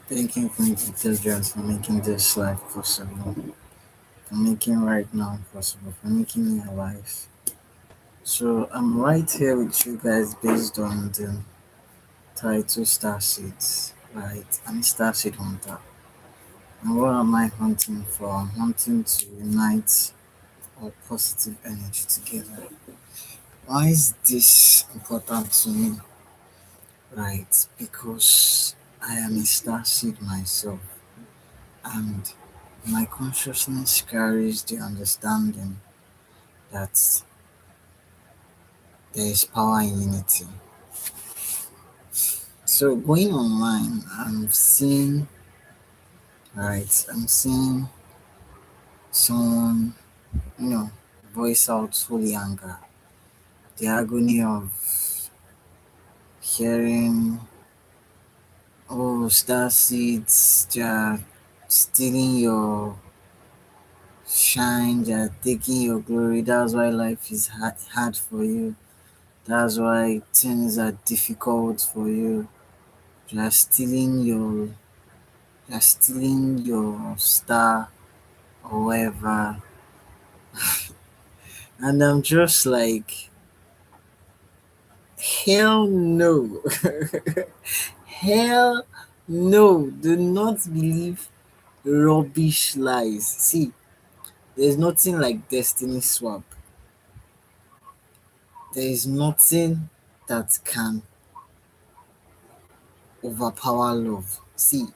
Thank you, intelligence for making this life possible, for making right now possible, for making me alive. So I'm right here with you guys based on the title Star Seeds, right? I'm a Star Seed Hunter. And what am I hunting for? I'm hunting to unite our positive energy together. Why is this important to me? Right? Because I am a star seed myself, and my consciousness carries the understanding that there is power in unity. So going online, I'm seeing someone, you know, voice out holy anger, the agony of hearing, oh, star seeds, they're stealing your shine, they're taking your glory. That's why life is hard for you. That's why things are difficult for you. They're stealing your They're stealing your star or whatever. And I'm just like, hell no. Hell no. Do not believe rubbish lies. See, there's nothing like destiny swap. There is nothing that can overpower love. See,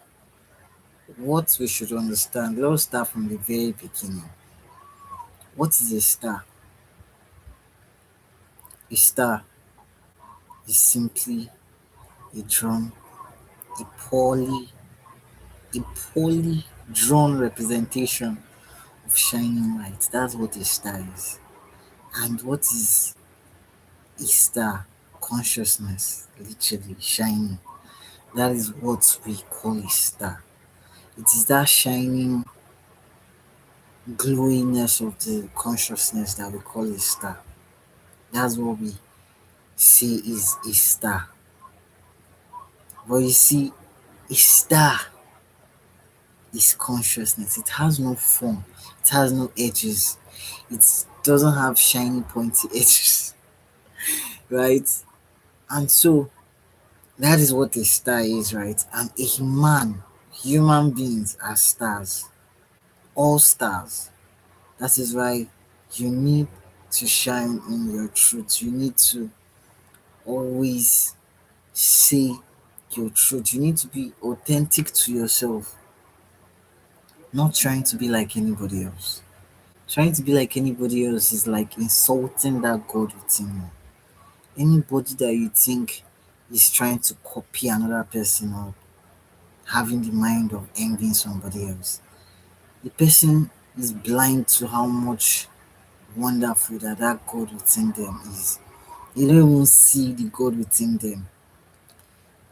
what we should understand, let's start from the very beginning. What is a star? A star is simply a drawn, a poorly a poorly drawn representation of shining light. That's what a star is. And what is a star? Consciousness, literally shining. That is what we call a star. It is that shining glowiness of the consciousness that we call a star. That's what we say is a star. But you see, a star is consciousness. It has no form, it has no edges, it doesn't have shiny pointy edges, right? And so that is what a star is, right? And a man, human beings are stars, all stars. That is why you need to shine in your truth. You need to always say your truth. You need to be authentic to yourself, not trying to be like anybody else. Trying to be like anybody else is like insulting that God within you. Anybody that you think is trying to copy another person or having the mind of envying somebody else, the person is blind to how much wonderful that God within them is. They don't even see the God within them.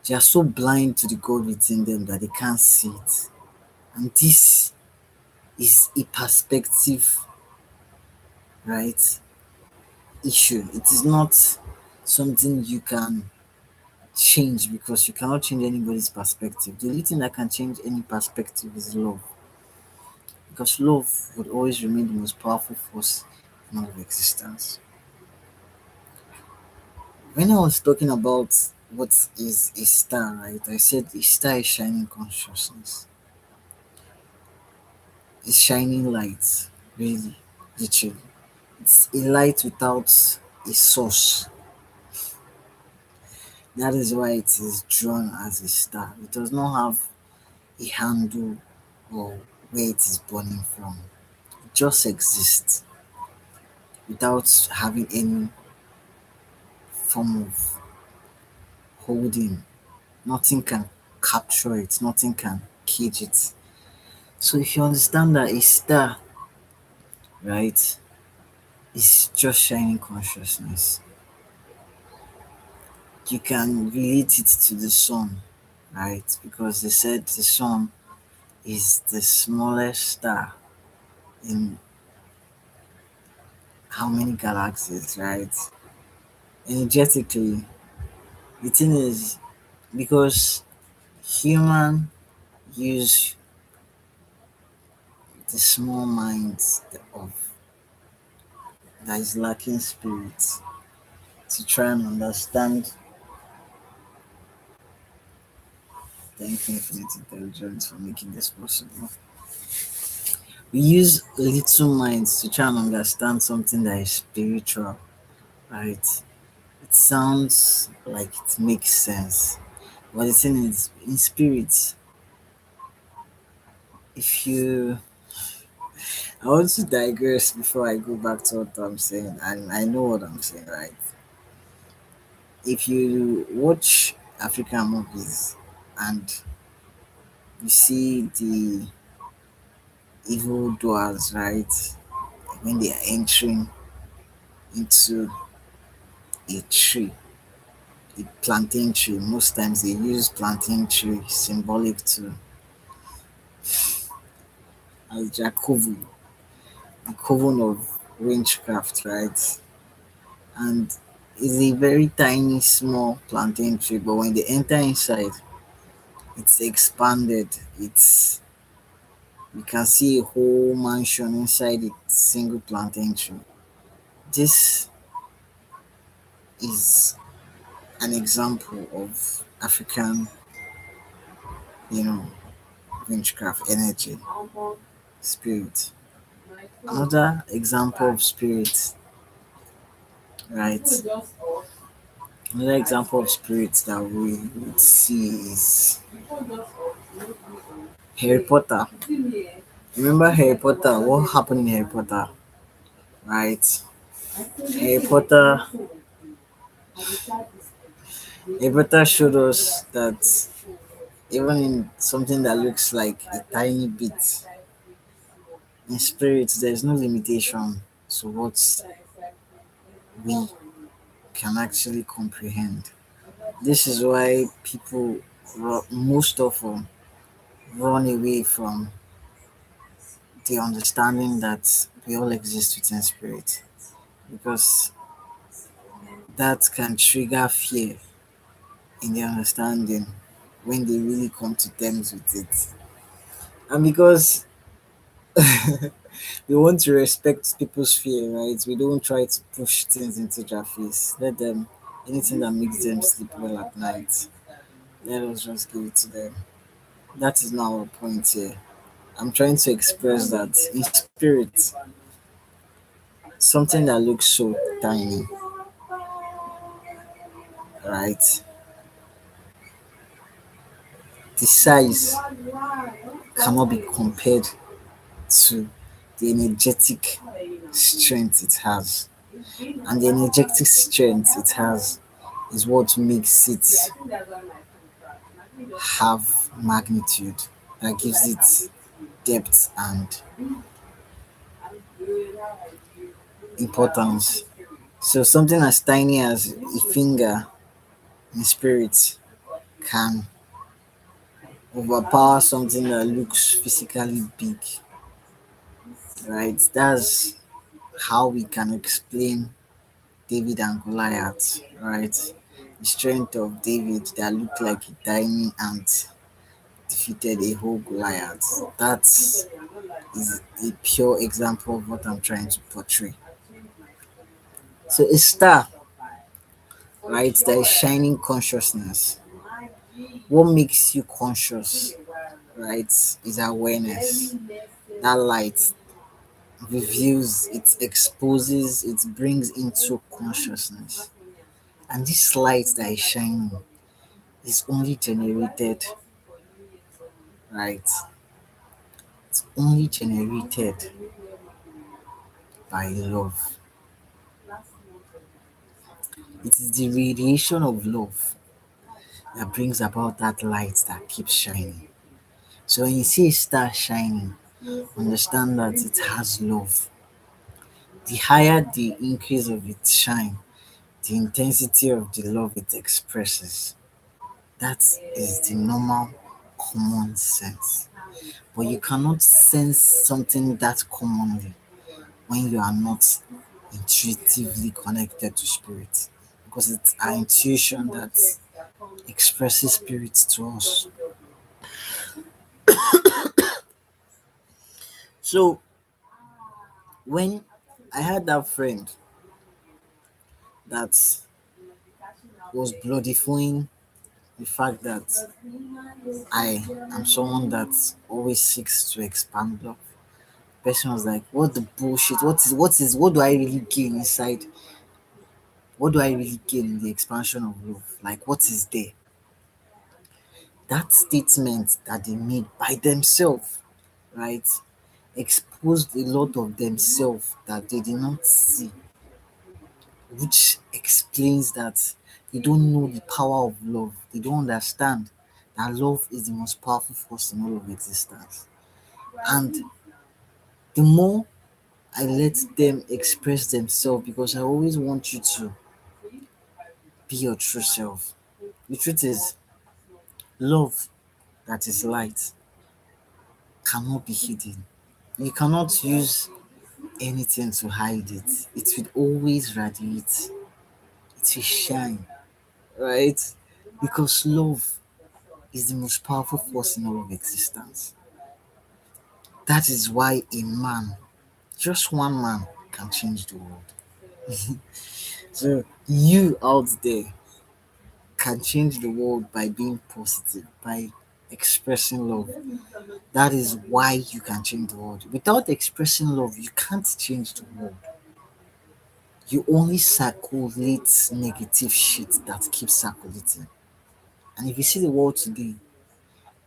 They are so blind to the God within them that they can't see it. And this is a perspective, right? Issue. It is not something you can change because you cannot change anybody's perspective. The only thing that can change any perspective is love. Because love would always remain the most powerful force in all of existence. When I was talking about what is a star, right? I said a star is shining consciousness. It's shining light, really, literally. It's a light without a source. That is why it is drawn as a star. It does not have a handle or where it is burning from. It just exists without having any form of holding. Nothing can capture it, nothing can cage it. So if you understand that a star, right, is just shining consciousness, you can relate it to the sun, right? Because they said the sun is the smallest star in how many galaxies, right? Energetically, the thing is because human use the small minds of that is lacking spirit to try and understand the infinite intelligence for making this possible. We use little minds to try and understand something that is spiritual, right? It sounds like it makes sense, but the thing is, in spirit, if you, I want to digress before I go back to what I'm saying, and I know what I'm saying, right? If you watch African movies and you see the evil doers, right? When they are entering into a tree, a plantain tree, most times they use plantain tree symbolic to as Jacovu, the coven of witchcraft, right? And it's a very tiny, small plantain tree, but when they enter inside, it's expanded. It's you can see a whole mansion inside a single plantain tree. This is an example of African, you know, witchcraft energy, spirit. Another example of spirit, right? Another example of spirit that we would see is Harry Potter. Remember Harry Potter? What happened in Harry Potter? Right? Harry Potter. Harry Potter showed us that even in something that looks like a tiny bit, in spirit, there is no limitation to what we can actually comprehend. This is why people, most often, run away from the understanding that we all exist within spirit because that can trigger fear in their understanding when they really come to terms with it. And because we want to respect people's fear, right? We don't try to push things into their face. Let them, anything that makes them sleep well at night, let us just give it to them. That is not our point here. I'm trying to express that in spirit, something that looks so tiny, right? The size cannot be compared to the energetic strength it has. And the energetic strength it has is what makes it have magnitude, that gives it depth and importance. So something as tiny as a finger in spirit can overpower something that looks physically big, right? That's how we can explain David and Goliath, right? The strength of David that looked like a tiny ant defeated a whole Goliath. That is a pure example of what I'm trying to portray. So a star, right? That is shining consciousness. What makes you conscious, right? Is awareness. That light reveals, it exposes, it brings into consciousness. And this light that is shining is only generated, right? It's only generated by love. It is the radiation of love that brings about that light that keeps shining. So when you see a star shining, understand that it has love. The higher the increase of its shine, the intensity of the love it expresses. That is the normal common sense. But you cannot sense something that commonly when you are not intuitively connected to spirit. Because it's our intuition that expresses spirit to us. So when I had that friend that was bloodifying the fact that I am someone that always seeks to expand love. Person was like, what the bullshit? What do I really gain inside? What do I really gain in the expansion of love? Like, what is there? That statement that they made by themselves, right, exposed a lot of themselves that they did not see, which explains that they don't know the power of love. They don't understand that love is the most powerful force in all of existence. And the more I let them express themselves, because I always want you to be your true self. The truth is, love that is light cannot be hidden. You cannot use anything to hide it. It will always radiate. It will shine, right? Because love is the most powerful force in all of existence. That is why a man, just one man, can change the world. So you out there can change the world by being positive, by expressing love. That is why you can change the world. Without expressing love, you can't change the world. You only circulate negative shit that keeps circulating. And if you see the world today,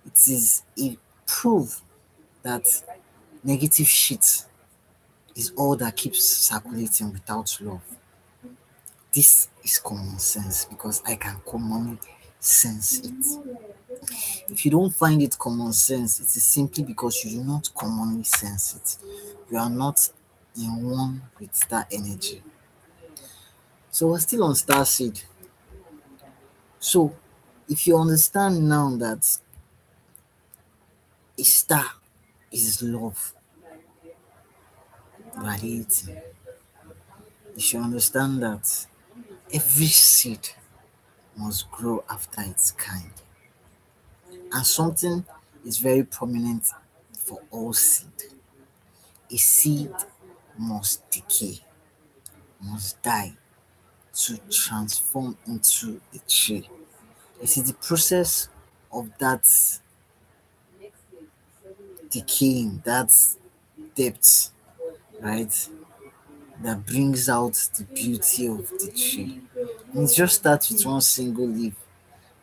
it is a proof that negative shit is all that keeps circulating without love. This is common sense because I can commonly sense it. If you don't find it common sense, it is simply because you do not commonly sense it. You are not in one with that energy. So we're still on star seed. So if you understand now that a star is love radiating, you should understand that every seed must grow after its kind. And something is very prominent for all seed. A seed must decay, must die to transform into a tree. It is the process of that decaying, that depth, right, that brings out the beauty of the tree. And it just starts with one single leaf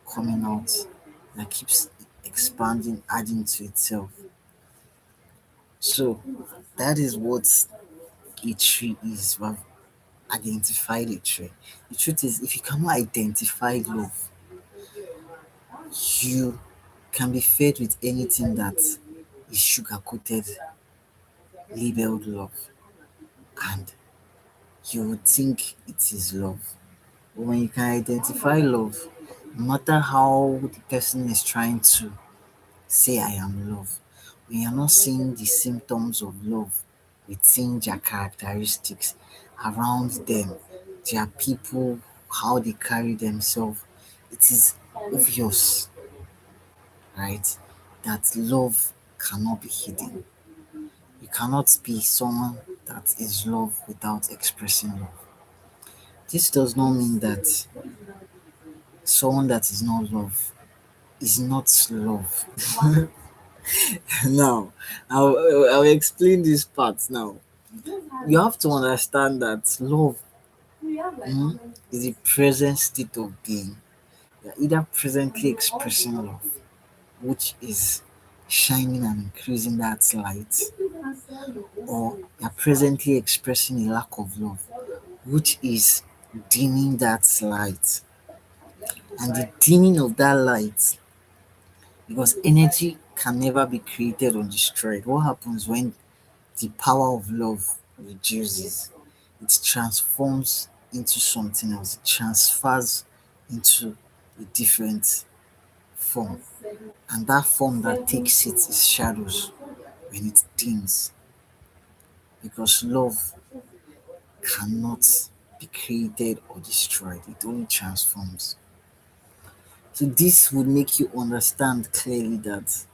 coming out that keeps expanding, adding to itself. So that is what a tree is. We've identified a tree. The truth is, if you cannot identify love, you can be fed with anything that is sugar coated, labeled love, and you would think it is love. But when you can identify love, no matter how the person is trying to say I am love, when you're not seeing the symptoms of love within their characteristics around them, their people, how they carry themselves, it is obvious, right, that love cannot be hidden. You cannot be someone that is love without expressing love. This does not mean that someone that is not love is not love. Now, I'll explain this part now. You have to understand that love is a present state of being. You're either presently expressing love, which is shining and increasing that light, or you're presently expressing a lack of love, which is dimming that light. And the dimming of that light, because energy can never be created or destroyed. What happens when the power of love reduces? It transforms into something else, it transfers into a different form. And that form that takes it is shadows when it dims. Because love cannot be created or destroyed, it only transforms. So this would make you understand clearly that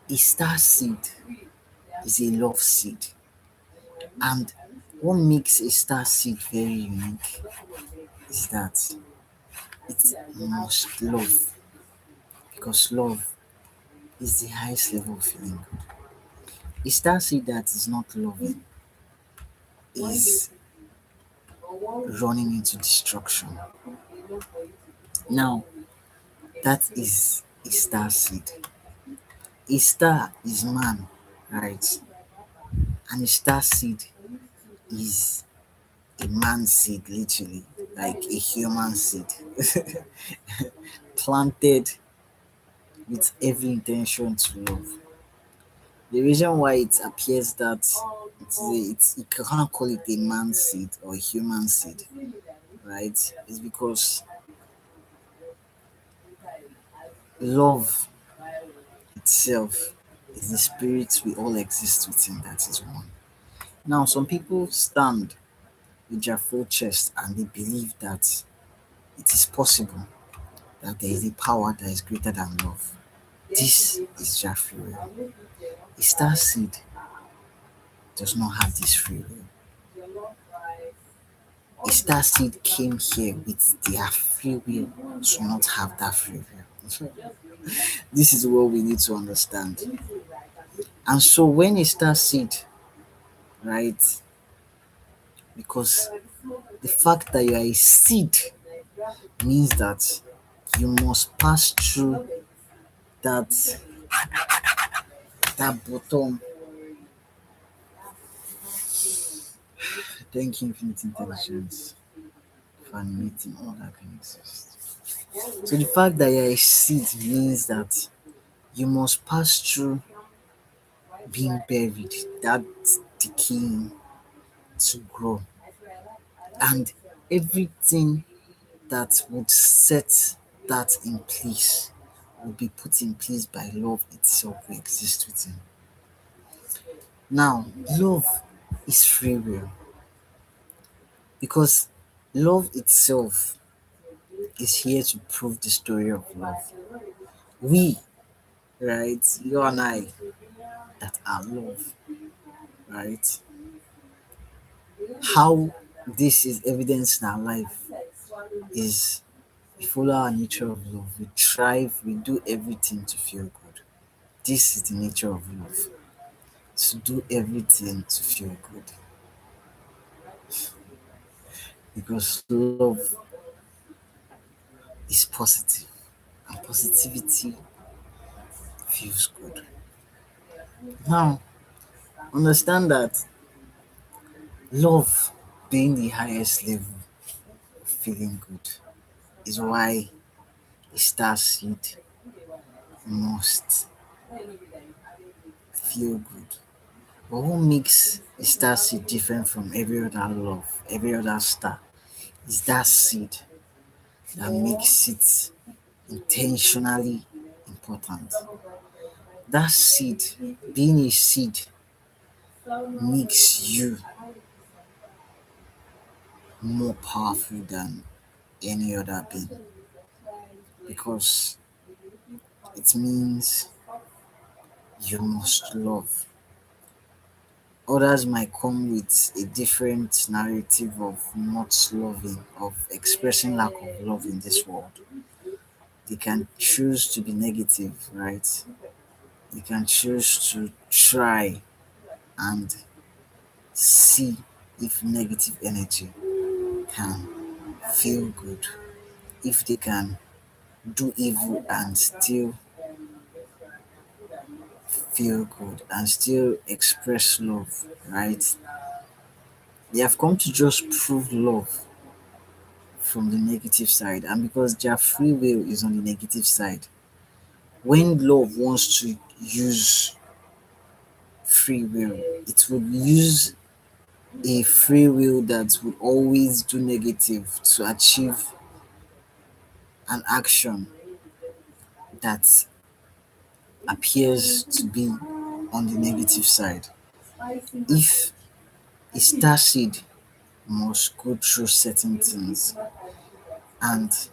a star seed is a love seed. And what makes a star seed very unique is that it must love, because love is the highest level of feeling. A star seed that is not loving is running into destruction. Now, that is a star seed. A star is man, right? And a star seed is a man seed, literally, like a human seed, planted with every intention to love. The reason why it appears that you can't call it a man seed or a human seed, right? Is because love itself is the spirit we all exist within, that is one. Now, some people stand with their full chest and they believe that it is possible that there is a power that is greater than love. This is their free will. A star seed does not have this free will. A star seed came here with their free will to not have that free will. This is what we need to understand. And so when a star seed, right, because the fact that you are a seed means that you must pass through that bottom. Thank you, Infinite Intelligence, for animating all that can exist. So the fact that you're a seed means that you must pass through being buried, that decaying to grow. And everything that would set that in place will be put in place by love itself we exist within. Now, love is free will because love itself is here to prove the story of love. We, right, you and I, that are love, right? How this is evidenced in our life is we follow our nature of love. We thrive, we do everything to feel good. This is the nature of love. To do everything to feel good. Because love is positive and positivity feels good. Now, understand that love being the highest level of feeling good is why a star seed must feel good. But what makes a star seed different from every other love, every other star, is that seed that makes it intentionally important. That seed, being a seed, makes you more powerful than any other being because it means you must love. Others might come with a different narrative of not loving, of expressing lack of love in this world. They can choose to be negative, right? They can choose to try and see if negative energy can feel good, if they can do evil and still feel good and still express love, right? They have come to just prove love from the negative side, and because their free will is on the negative side, when love wants to use free will, it would use a free will that would always do negative to achieve an action that appears to be on the negative side. If a star seed must go through certain things and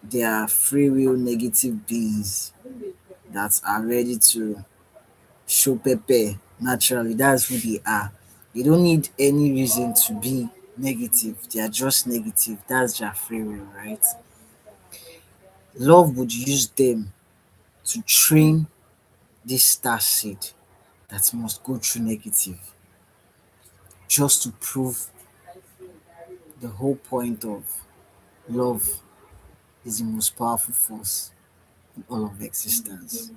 they are free will negative beings that are ready to show pepper naturally. That's who they are. They don't need any reason to be negative. They are just negative. That's their free will, right? Love would use them to train this star seed that must go through negative just to prove the whole point of love is the most powerful force in all of existence.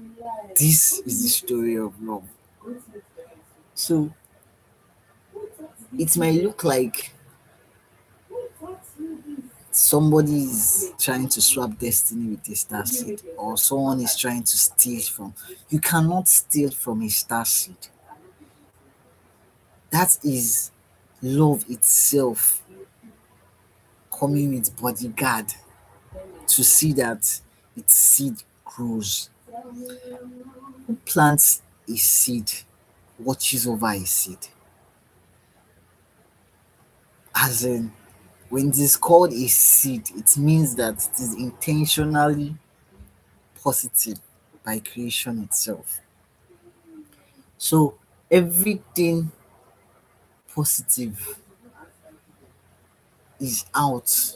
This is the story of love. So it might look like somebody is trying to swap destiny with a star seed, or someone is trying to steal from. You cannot steal from a star seed. That is love itself coming with bodyguard to see that its seed grows. Who plants a seed watches over a seed. As in, when it is called a seed, it means that it is intentionally positive by creation itself. So everything positive is out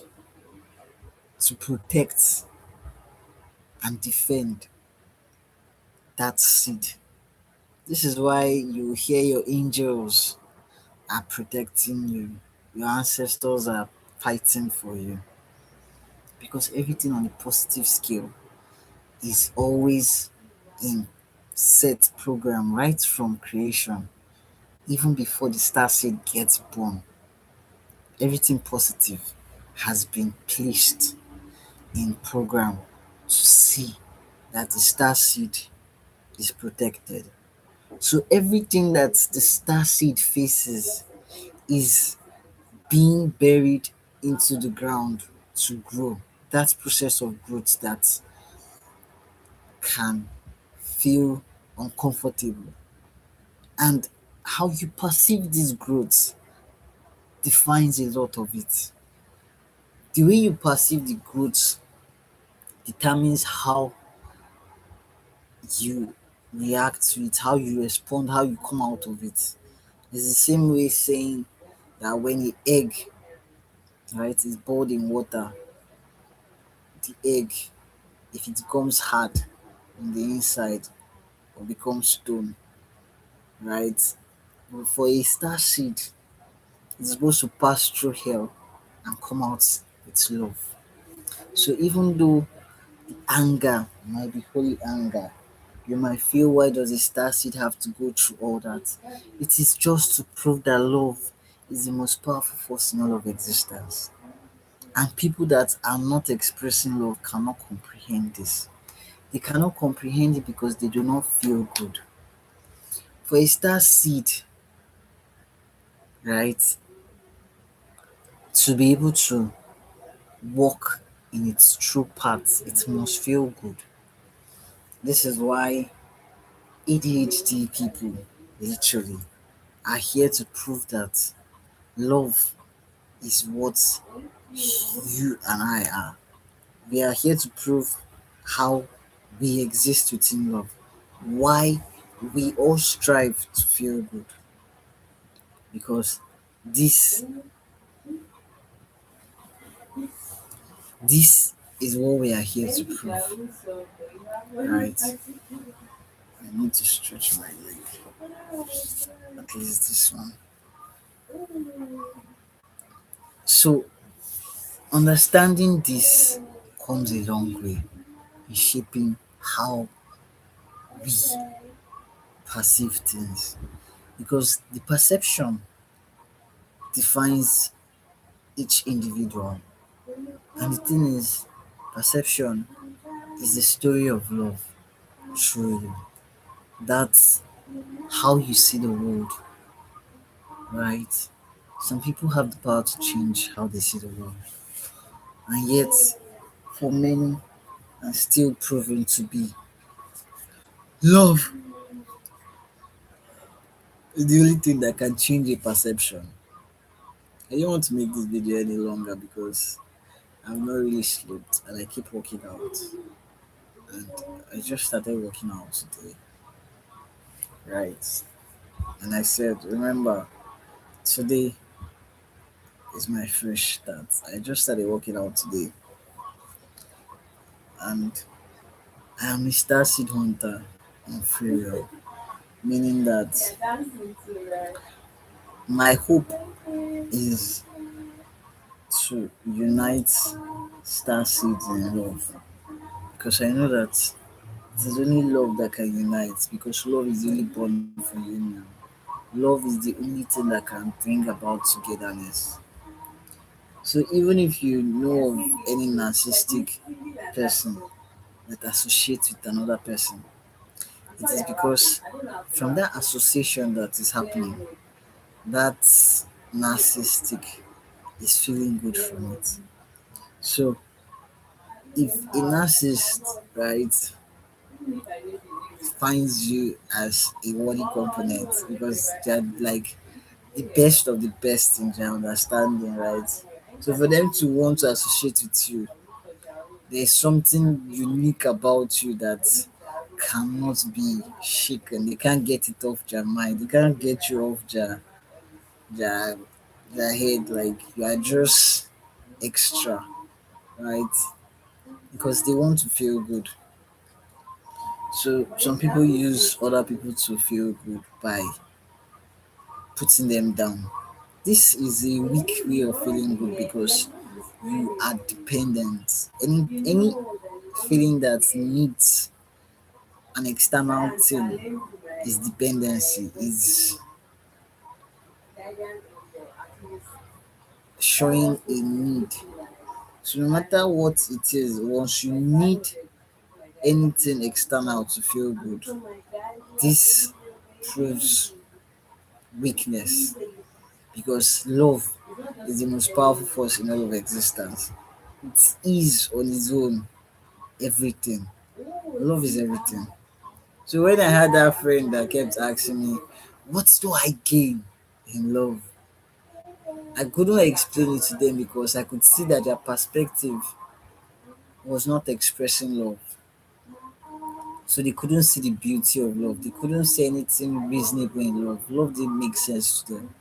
to protect and defend that seed. This is why you hear your angels are protecting you, your ancestors are fighting for you, because everything on a positive scale is always in set program right from creation, even before the star seed gets born. Everything positive has been placed in program to see that the star seed is protected. So everything that the star seed faces is being buried into the ground to grow. That process of growth that can feel uncomfortable. And how you perceive this growth defines a lot of it. The way you perceive the growth determines how you react to it, how you respond, how you come out of it. It's the same way saying that when the egg, right, is boiled in water, the egg, if it becomes hard on the inside or becomes stone, right? But for a star seed, it's supposed to pass through hell and come out with love. So even though anger might be holy anger, you might feel, why does a star seed have to go through all that? It is just to prove that love is the most powerful force in all of existence. And people that are not expressing love cannot comprehend this. They cannot comprehend it because they do not feel good. For a star seed, right, to be able to walk in its true path, it must feel good. This is why ADHD people literally are here to prove that love is what you and I are. We are here to prove how we exist within love, why we all strive to feel good, because this this is what we are here to prove. Right? I need to stretch my leg. At least this one. So understanding this comes a long way in shaping how we perceive things, because the perception defines each individual. And the thing is, perception is the story of love, truly. That's how you see the world, right? Some people have the power to change how they see the world, and yet, for many, are still proven to be love is the only thing that can change a perception. I don't want to make this video any longer because I've not really slept and I keep working out. And I just started working out today. right? And I said, remember, today is my fresh start. I just started working out today, and I am a star seed hunter on Freewheel, meaning that my hope is to unite star seeds in love, because I know that it is only love that can unite, because love is really born for union. Love is the only thing that can bring about togetherness. So even if you know of any narcissistic person that associates with another person, it is because from that association that is happening, that narcissistic is feeling good from it. So if a narcissist, right, finds you as a worthy component because they're like the best of the best in their understanding, right? So for them to want to associate with you, there's something unique about you that cannot be shaken. They can't get it off their mind. They can't get you off their, their head. Like you are just extra, right? Because they want to feel good. So some people use other people to feel good by putting them down. This is a weak way of feeling good because you are dependent. Any feeling that needs an external thing is dependency, is showing a need. So no matter what it is, once you need anything external to feel good, this proves weakness, because love is the most powerful force in all of existence. It is on its own everything. Love is everything. So when I had that friend that kept asking me, what do I gain in love? I couldn't explain it to them because I could see that their perspective was not expressing love. So they couldn't see the beauty of love. They couldn't see anything reasonable in love. Love didn't make sense to them.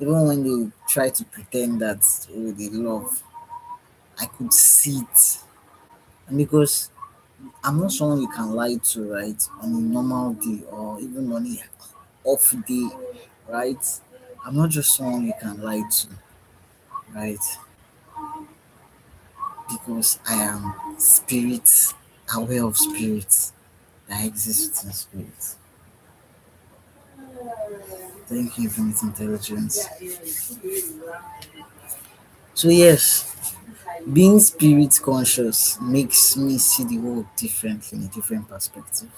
Even when they try to pretend that oh they love, I could see it. And because I'm not someone you can lie to, right? On a normal day or even on a off day, right? I'm not just someone you can lie to, right? Because I am spirit, aware of spirits that exist in spirit. Thank you, infinite intelligence. So yes, being spirit conscious makes me see the world differently in a different perspective.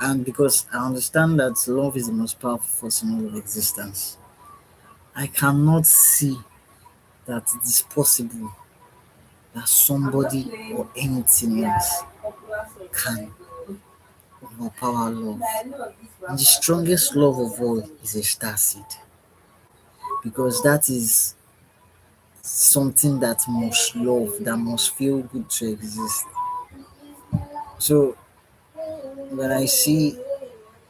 And because I understand that love is the most powerful force in all of existence, I cannot see that it is possible that somebody or anything else can overpower love. And the strongest love of all is a star seed, because that is something that must love, that must feel good to exist. So when I see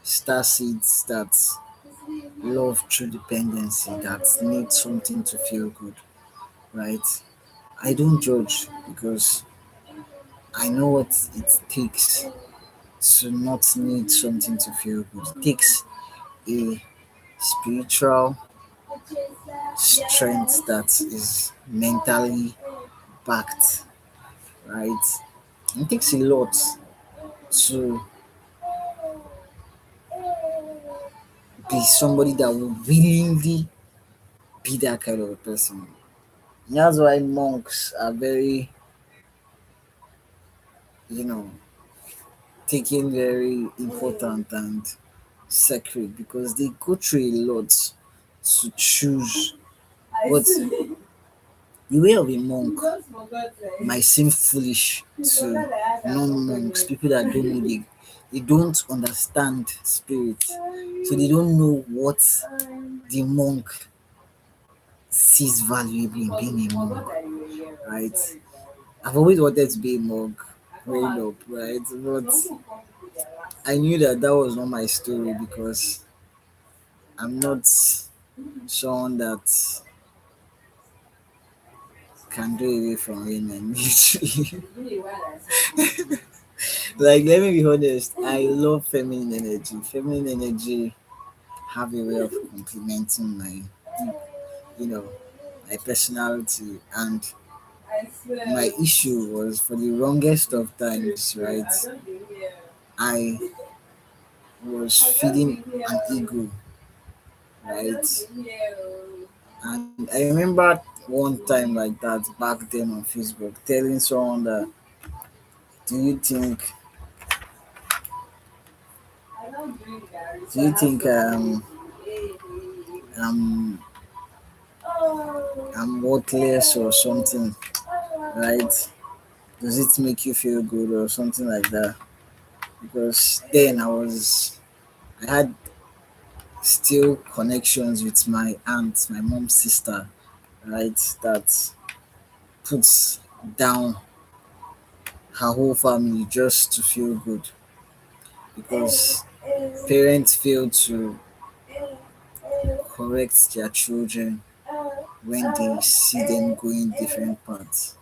star seeds that love through dependency, that need something to feel good, right? I don't judge because I know what it takes to not need something to feel good. It takes a spiritual strength that is mentally backed, right? It takes a lot to be somebody that will willingly be that kind of a person. That's why monks are very, you know, taken very important and sacred, because they go through a lot to choose. But the way of a monk might seem foolish to non-monks, people that don't know, they don't understand spirit. So they don't know what the monk sees valuable in being a monk, right? I've always wanted to be a monk growing up, right? But I knew that that was not my story because I'm not someone that can do away from women. Like, let me be honest, I love feminine energy. Feminine energy have a way of complementing my, you know, my personality. And my issue was for the longest of times, right? I was feeding an ego, right? And I remember one time like that back then on Facebook telling someone that, do you think, do you think I'm, I'm worthless or something, right? Does it make you feel good or something like that? Because then I had still connections with my aunt, my mom's sister, right? That puts down her whole family just to feel good because parents fail to correct their children when they see them going different paths.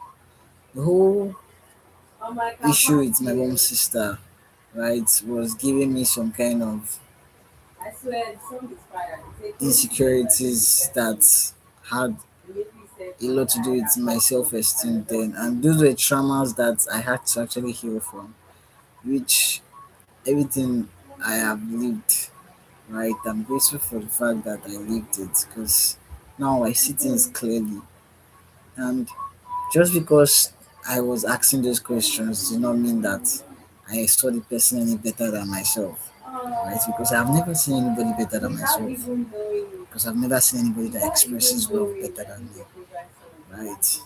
The whole issue with my mom's sister, right, was giving me some kind of insecurities that had a lot to do with my self-esteem then, and those were traumas that I had to actually heal from, which everything I have lived, right? I'm grateful for the fact that I lived it because now I see things clearly. And just because I was asking those questions did not mean that I saw the person any better than myself, right? Because I've never seen anybody better than myself. Because I've never seen anybody that expresses love better than me, right?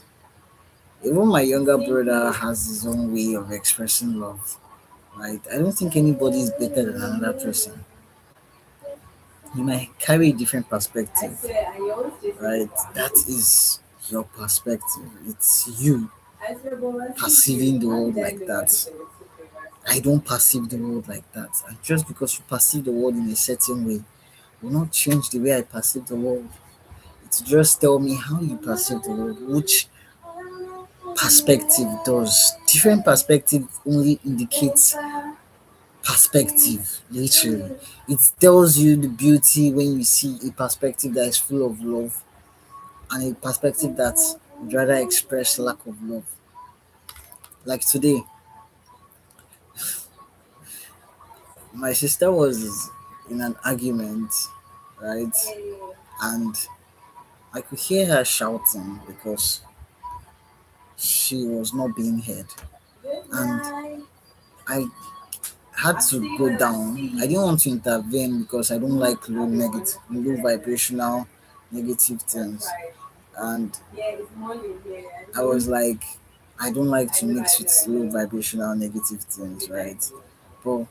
Even my younger brother has his own way of expressing love, right? I don't think anybody is better than another person. You might carry a different perspective, right? That is your perspective. It's you perceiving the world like that. I don't perceive the world like that. And just because you perceive the world in a certain way will not change the way I perceive the world. It just tell me how you perceive the world, which perspective does. Different perspective only indicates perspective, literally. It tells you the beauty when you see a perspective that is full of love and a perspective that would rather express lack of love. Like today, my sister was in an argument, right? And I could hear her shouting because she was not being heard. And I had to go down. I didn't want to intervene because I don't like low vibrational negative things. And I was like, I don't like to mix with low vibrational negative things, right? But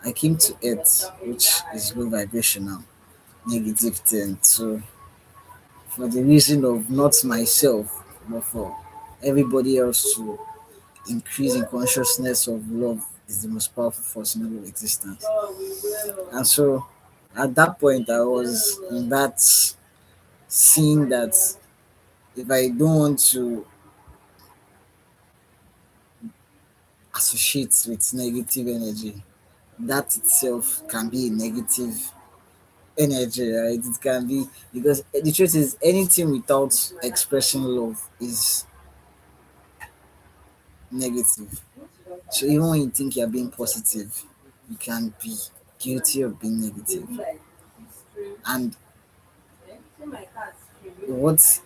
I came to it, which is low vibrational negative thing. So for the reason of not myself, but for everybody else to increase in consciousness of love is the most powerful force in all of existence. And so at that point I was in that scene that if I don't want to associate with negative energy, that itself can be a negative energy, right? It can be because the truth is anything without expressing love is negative. So even when you think you're being positive, you can be guilty of being negative. And what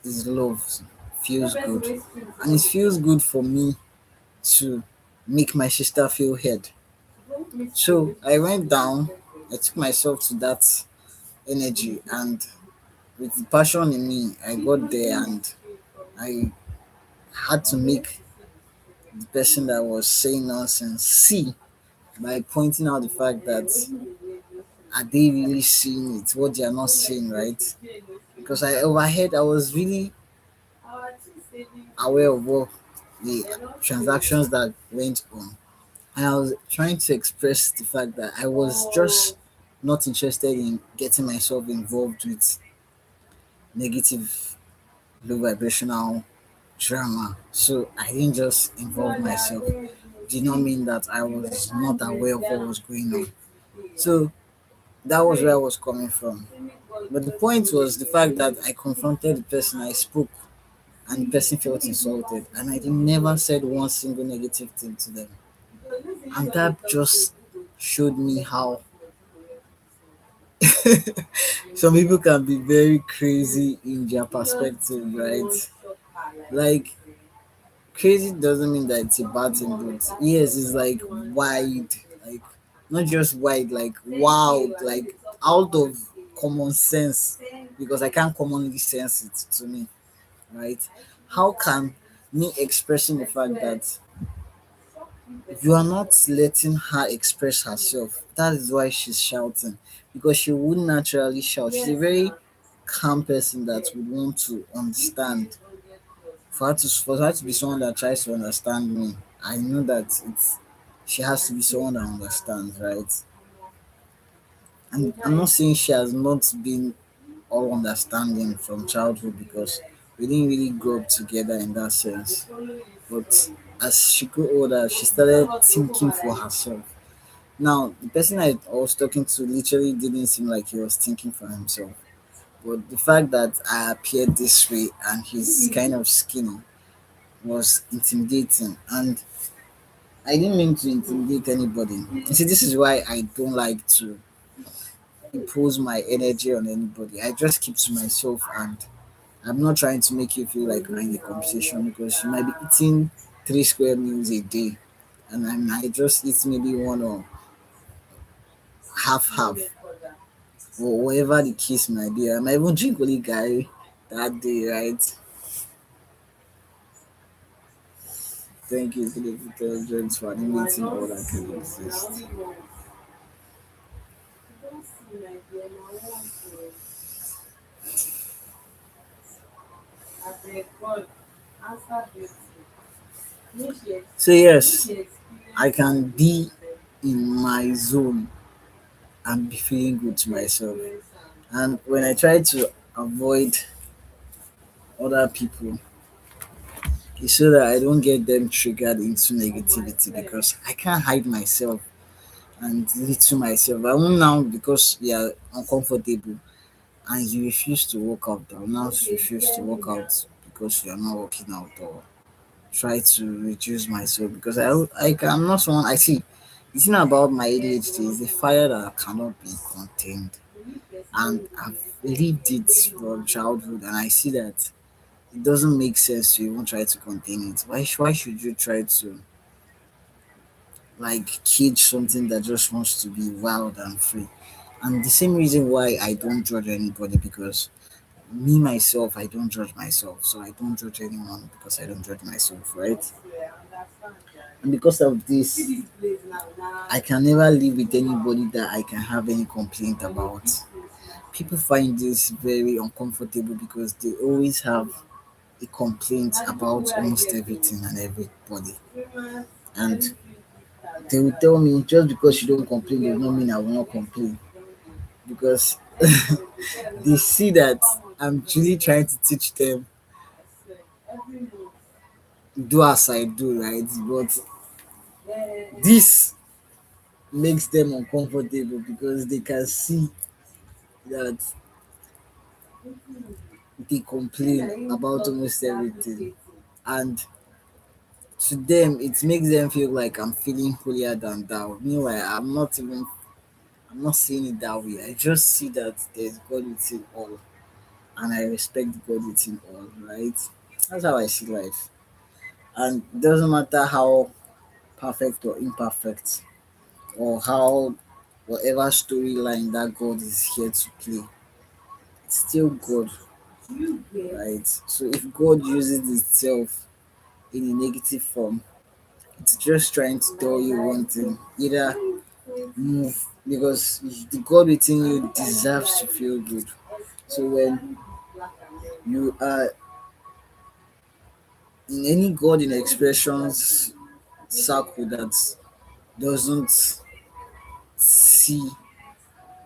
is love feels good. And it feels good for me to make my sister feel heard. So I went down, I took myself to that energy, and with the passion in me, I got there and I had to make the person that was saying nonsense see by pointing out the fact that are they really seeing it, what they are not seeing, right? Because I overheard, I was really aware of what the transactions that went on. And I was trying to express the fact that I was just not interested in getting myself involved with negative, low vibrational drama. So I didn't just involve myself. Did not mean that I was not aware of what was going on. So that was where I was coming from. But the point was the fact that I confronted the person, I spoke, and the person felt insulted, and I did never said one single negative thing to them. And that just showed me how some people can be very crazy in their perspective, right? Like, crazy doesn't mean that it's a bad thing, but yes, it's like wide, like not just wide, like wild, like out of common sense, because I can't commonly sense it to me, right? How can me expressing the fact that you are not letting her express herself? That is why she's shouting, because she would naturally shout. She's a very calm person that would want to understand. For her to be someone that tries to understand me, I know that it's she has to be someone that understands, right? And I'm not saying she has not been all understanding from childhood, because we didn't really grow up together in that sense. But as she grew older, she started thinking for herself. Now, the person I was talking to literally didn't seem like he was thinking for himself. But the fact that I appeared this way and he's kind of skinny was intimidating. And I didn't mean to intimidate anybody. You see, this is why I don't like to impose my energy on anybody. I just keep to myself, and I'm not trying to make you feel like you're in a conversation, because you might be eating 3 square meals a day, and I just eat maybe one or half, or whatever the case might be. I might even drink only guy that day, right? Thank you for the intelligence for animating all that can exist. So yes, I can be in my zone and be feeling good to myself. And when I try to avoid other people, it's so that I don't get them triggered into negativity, because I can't hide myself and lead to myself. I won't now, because you are uncomfortable and you refuse to work out. I will now refuse to work out because you are not working out, or try to reduce myself, because I'm not someone I see. The thing about my ADHD is the fire that cannot be contained, and I've lived it from childhood, and I see that it doesn't make sense to even try to contain it. Why should you try to like cage something that just wants to be wild and free? And the same reason why I don't judge anybody, because me myself, I don't judge myself, so I don't judge anyone because I don't judge myself, right? And because of this, I can never live with anybody that I can have any complaint about. People find this very uncomfortable, because they always have a complaint about almost everything and everybody. And they will tell me, just because you don't complain does not mean I will not complain. Because they see that I'm really trying to teach them do as I do, right? But this makes them uncomfortable, because they can see that they complain about almost everything. And to them, it makes them feel like I'm feeling holier than thou. Meanwhile, I'm not seeing it that way. I just see that there's God within all, and I respect God within all, right? That's how I see life. And it doesn't matter how perfect or imperfect, or how whatever storyline that God is here to play, it's still God, right? So if God uses itself in a negative form, it's just trying to tell you one thing: either move, because the God within you deserves to feel good. So when you are in any God in expressions circle that doesn't see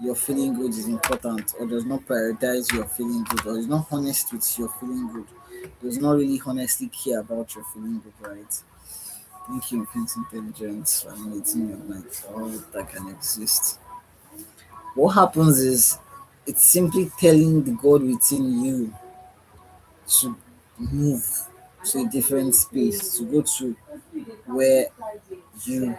your feeling good is important, or does not prioritize your feeling good, or is not honest with your feeling good, does not really honestly care about your feeling good, right? Thinking of things intelligence, validating your mind, all that can exist. What happens is it's simply telling the God within you to move to a different space, to go to where you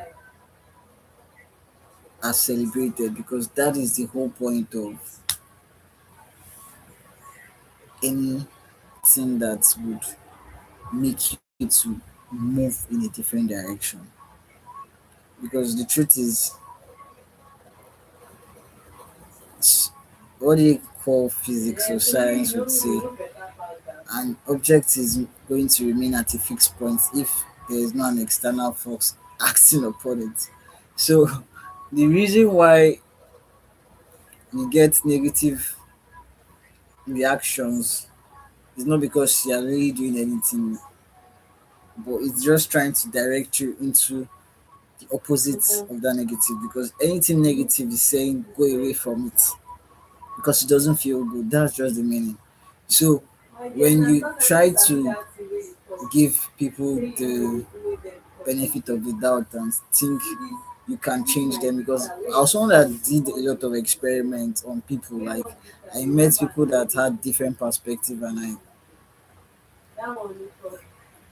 are celebrated, because that is the whole point of anything that would make you to move in a different direction. Because the truth is, s- what they call physics or science would say, an object is going to remain at a fixed point if there is not an external force acting upon it. So, the reason why you get negative reactions is not because you are really doing anything, but it's just trying to direct you into the opposite of that negative, because anything negative is saying go away from it because it doesn't feel good. That's just the meaning. So when you try to give people the benefit of the doubt and think you can change them, because I was someone that did a lot of experiments on people. Like I met people that had different perspective, and I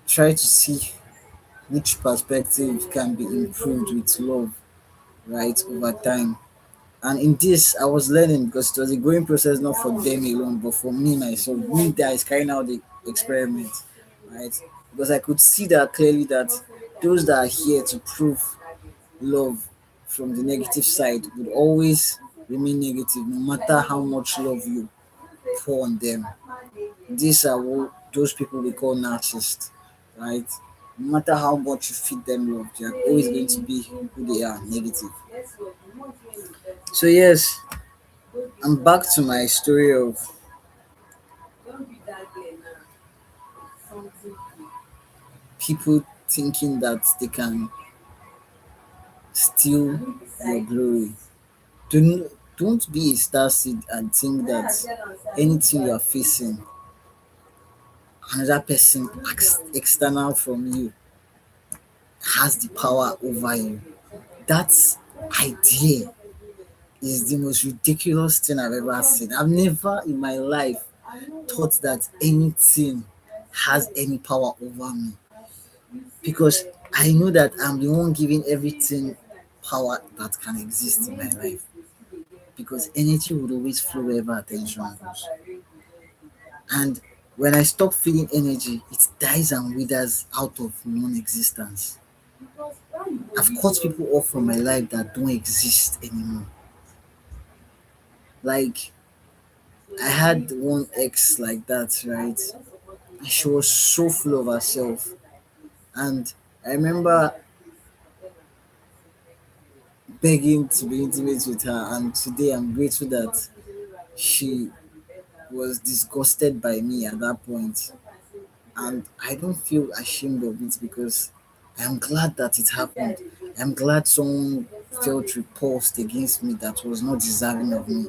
try to see which perspective can be improved with love, right, over time. And in this, I was learning because it was a growing process, not for them alone, but for me myself, me that is carrying out the experiment, right? Because I could see that clearly that those that are here to prove love from the negative side would always remain negative, no matter how much love you pour on them. These are what those people we call narcissists, right? No matter how much you feed them love, they are always going to be who they are, negative. So yes, I'm back to my story of people thinking that they can steal your glory. Don't be a star seed and think that anything you are facing, another person external from you has the power over you. That idea is the most ridiculous thing I've ever seen. I've never in my life thought that anything has any power over me, because I know that I'm the one giving everything power that can exist in my life. Because energy would always flow wherever attention goes. And when I stop feeling energy, it dies and withers out of non existence. I've cut people off from my life that don't exist anymore. Like, I had one ex like that, right? And she was so full of herself. And I remember begging to be intimate with her. And today I'm grateful that she was disgusted by me at that point. And I don't feel ashamed of it, because I'm glad that it happened. I'm glad someone felt repulsed against me that was not deserving of me.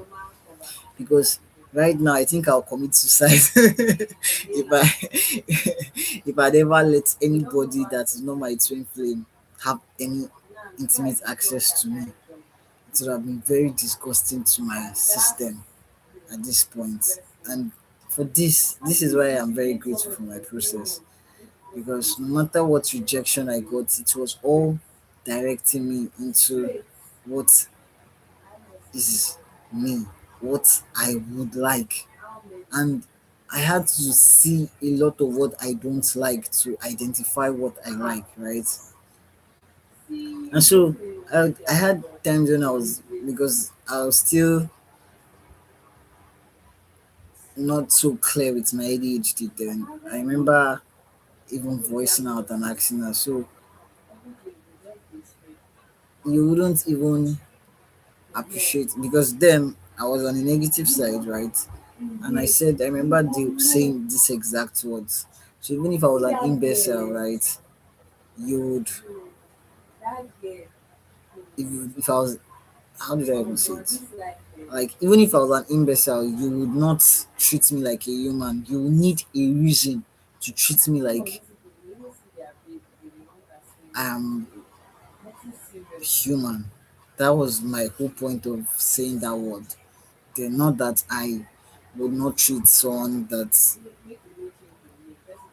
Because right now I think I'll commit suicide if I'd ever let anybody that is not my twin flame have any intimate access to me. It would have been very disgusting to my system at this point. And for this is why I'm very grateful for my process, because no matter what rejection I got, it was all directing me into what is me, what I would like. And I had to see a lot of what I don't like to identify what I like, right? And so I had times when I was, because I was still not so clear with my ADHD then. I remember even voicing out and asking her, so you wouldn't even appreciate, because then I was on the negative side, right? And I said, I remember saying this exact words. So even if I was an imbecile, right, you would if I was, how did I even say it? Like, even if I was an imbecile, you would not treat me like a human. You would need a reason to treat me like I'm human. That was my whole point of saying that word. Then not that I would not treat someone that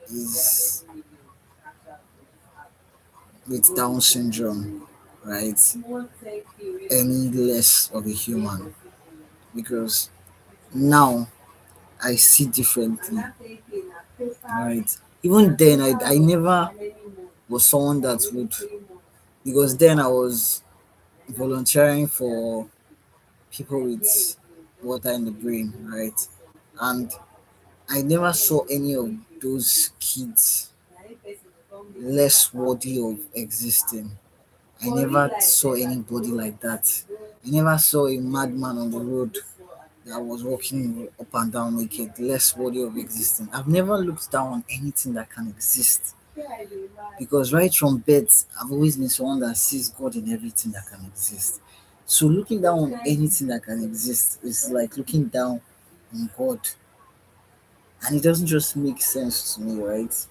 is with Down syndrome, right, any less of a human, because now I see differently, right? Even then, I never was someone that would, because then I was volunteering for people with water in the brain, right? And I never saw any of those kids less worthy of existing. I never saw anybody like that. I never saw a madman on the road that was walking up and down naked, less worthy of existing. I've never looked down on anything that can exist, because right from birth, I've always been someone that sees God in everything that can exist. So looking down on anything that can exist is like looking down on God, and it doesn't just make sense to me, right?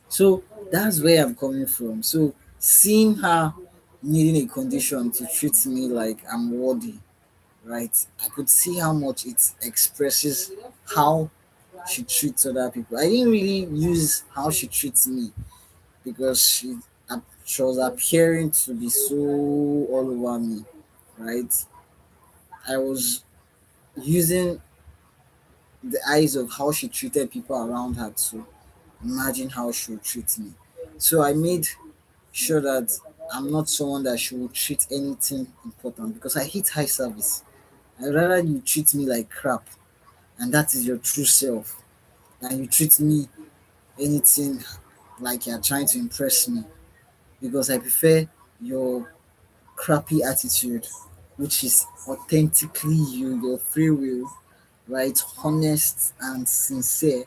So that's where I'm coming from. So seeing her needing a condition to treat me like I'm worthy, right? I could see how much it expresses how she treats other people. I didn't really use how she treats me, because she was appearing to be so all over me, right? I was using the eyes of how she treated people around her to imagine how she would treat me. So I made sure that I'm not someone that she will treat anything important, because I hate high service. I'd rather you treat me like crap, and that is your true self, than you treat me anything like you're trying to impress me, because I prefer your crappy attitude, which is authentically you, your free will, right? Honest and sincere.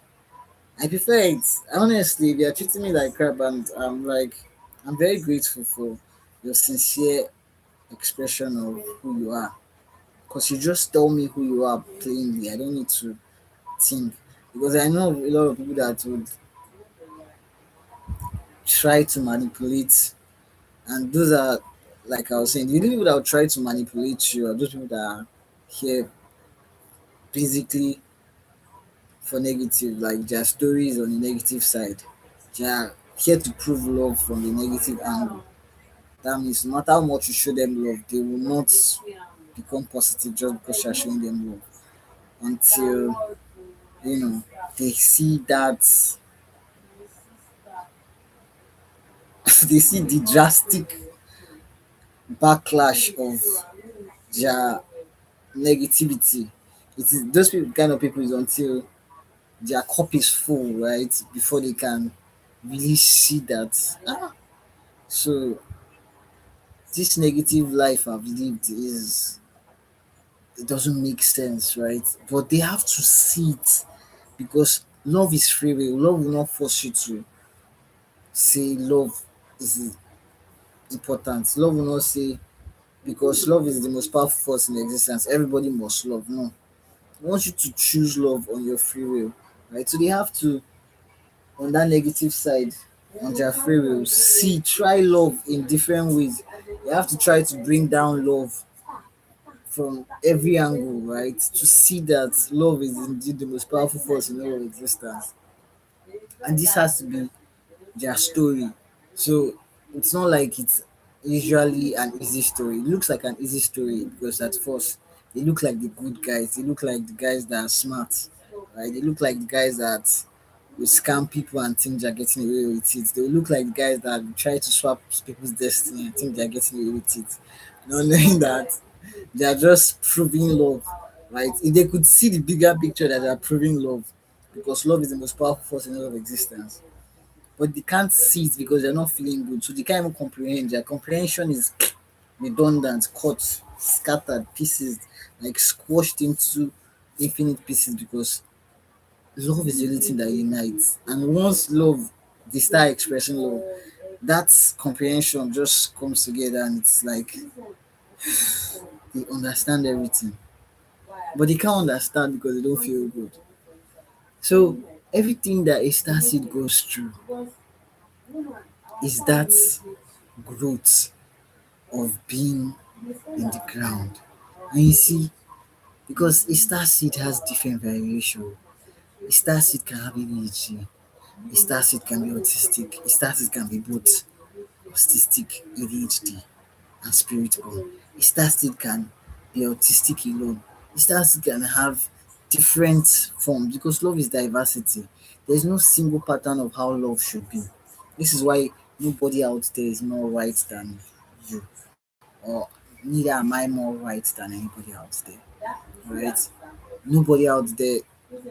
I prefer it. Honestly, if you're treating me like crap, and I'm very grateful for your sincere expression of who you are. Because you just tell me who you are plainly. I don't need to think. Because I know a lot of people that would try to manipulate, and those are, like I was saying, the only people that will try to manipulate you are those people that are here basically for negative, like their stories on the negative side. They are here to prove love from the negative angle. That means no matter how much you show them love, they will not become positive just because you're showing them love, until they see that they see the drastic backlash of their negativity. It is those people, kind of people, is until their cup is full, right? Before they can really see that. So this negative life I've lived is, it doesn't make sense, right? But they have to see it, because love is free will. Love will not force you to say love is important. Love will not say, because love is the most powerful force in existence, everybody must love. No. I want you to choose love on your free will, right? So they have to, on that negative side, on their free will, try love in different ways. You have to try to bring down love from every angle, right? To see that love is indeed the most powerful force in all of existence. And this has to be their story. So it's not like it's usually an easy story. It looks like an easy story because at first they look like the good guys. They look like the guys that are smart, right? They look like the guys that will scam people and think they're getting away with it. They look like the guys that will try to swap people's destiny and think they're getting away with it. Not knowing that they are just proving love, right? If they could see the bigger picture that they are proving love, because love is the most powerful force in all of existence, but they can't see it because they're not feeling good. So they can't even comprehend. Their comprehension is redundant, cut, scattered, pieces, like squashed into infinite pieces, because love is the only thing that unites. And once love, they start expressing love, That comprehension just comes together and it's like they understand everything. But they can't understand because they don't feel good. So everything that a star seed goes through is that growth of being in the ground. And you see, because a star seed has different variation. A star seed can have ADHD. A star seed can be autistic. A star seed can be both autistic, ADHD, and spiritual. A star seed can be autistic alone. A star seed can have different forms because love is diversity. There's no single pattern of how love should be. This is why nobody out there is more right than you, or neither am I more right than anybody out there. Right? Nobody out there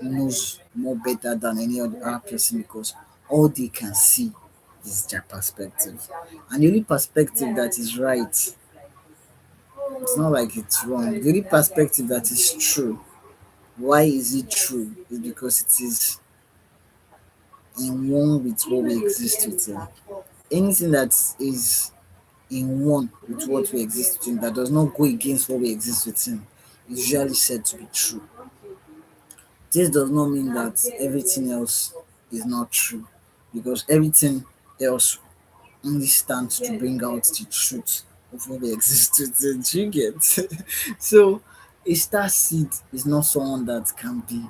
knows more better than any other person because all they can see is their perspective. And the only perspective that is right, it's not like it's wrong. The only perspective that is true. Why is it true? Is because it is in one with what we exist within. Anything that is in one with what we exist within that does not go against what we exist within is usually said to be true. This does not mean that everything else is not true because everything else only stands to bring out the truth of what we exist within. Do you get? So a star seed is not someone that can be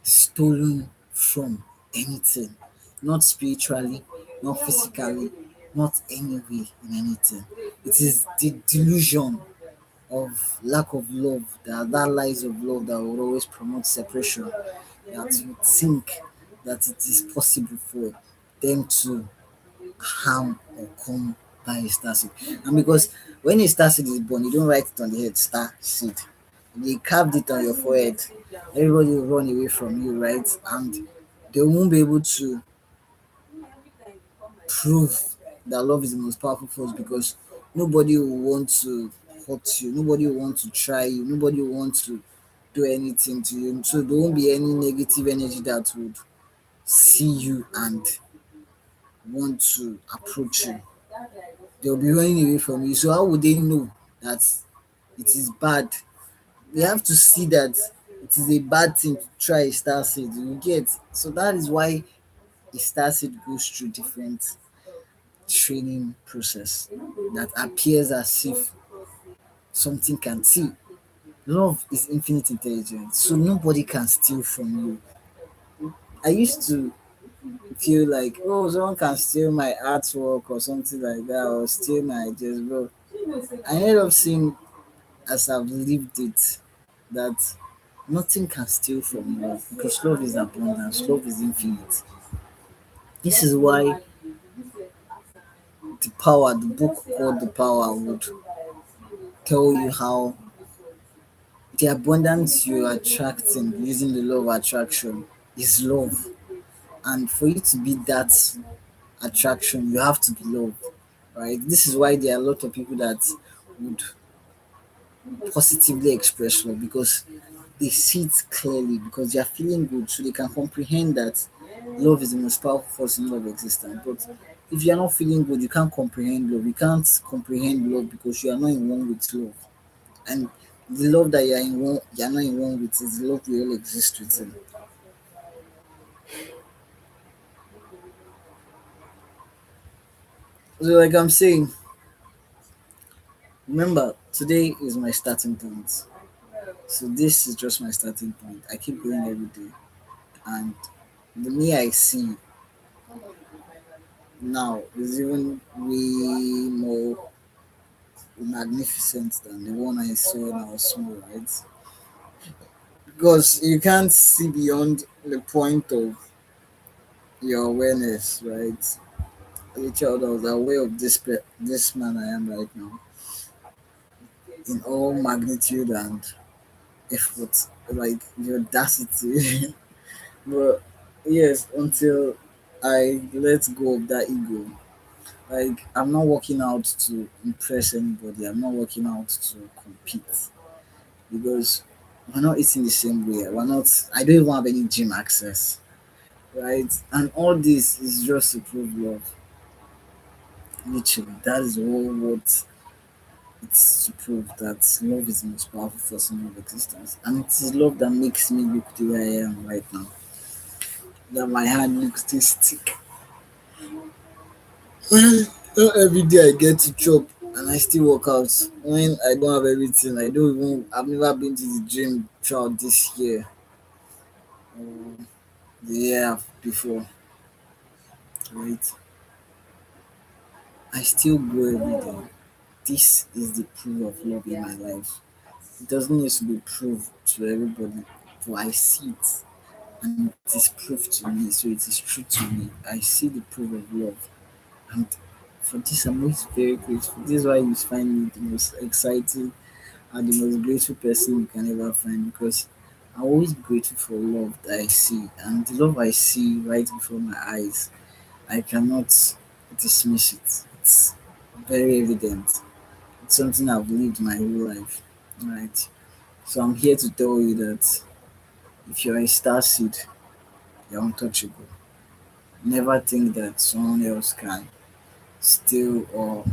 stolen from anything, not spiritually, not physically, not any way in anything. It is the delusion of lack of love, that lies of love that would always promote separation, that you think that it is possible for them to harm or come by a star seed. And because when a star seed is born, you don't write it on the head, star seed. They carved it on your forehead. Everybody will run away from you, right? And they won't be able to prove that love is the most powerful force because nobody will want to hurt you, nobody will want to try you, nobody will want to do anything to you. So there won't be any negative energy that would see you and want to approach you. They'll be running away from you. So how would they know that it is bad? They have to see that it is a bad thing to try a star seed. You get, so that is why a star seed goes through different training process that appears as if something can see. Love is infinite intelligence, so nobody can steal from you. I used to feel like, oh, someone can steal my artwork or something like that, or steal my ideas, bro. I ended up seeing as I've lived it that nothing can steal from love because love is abundance, love is infinite. This is why the power, the book called The Power, would tell you how the abundance you're attracting using the law of attraction is love. And for you to be that attraction, you have to be loved, right? This is why there are a lot of people that would positively express love because they see it clearly because they are feeling good, so they can comprehend that love is the most powerful force in all of existence. But if you are not feeling good, you can't comprehend love. You can't comprehend love because you are not in one with love. And the love that you are not in one with is the love we all exist within. So like I'm saying, remember today is my starting point. So this is just my starting point. I keep going every day. And the me I see now is even way more magnificent than the one I saw when I was small, right? Because you can't see beyond the point of your awareness, right? As a child, I was aware of this man I am right now in all magnitude and effort, like the audacity. But yes, until I let go of that ego, like I'm not working out to impress anybody. I'm not working out to compete because we're not eating the same way. We're not. I don't even have any gym access, right? And all this is just to prove love. Literally, that is all what it's to prove that love is the most powerful force in all of existence. And it is love that makes me look the way I am right now. That my hand looks this thick. Well, not every day I get to chop and I still work out. When I don't have everything, I've never been to the gym throughout this year or the year before, right? I still go every day. This is the proof of love in my life. It doesn't need to be proved to everybody, but I see it and it is proof to me, so it is true to me. I see the proof of love, and for this, I'm always very grateful. This is why you find me the most exciting and the most grateful person you can ever find because I'm always grateful for love that I see, and the love I see right before my eyes. I cannot dismiss it. It's very evident. It's something I've lived my whole life, right? So I'm here to tell you that if you're a star seed, you're untouchable. Never think that someone else can steal or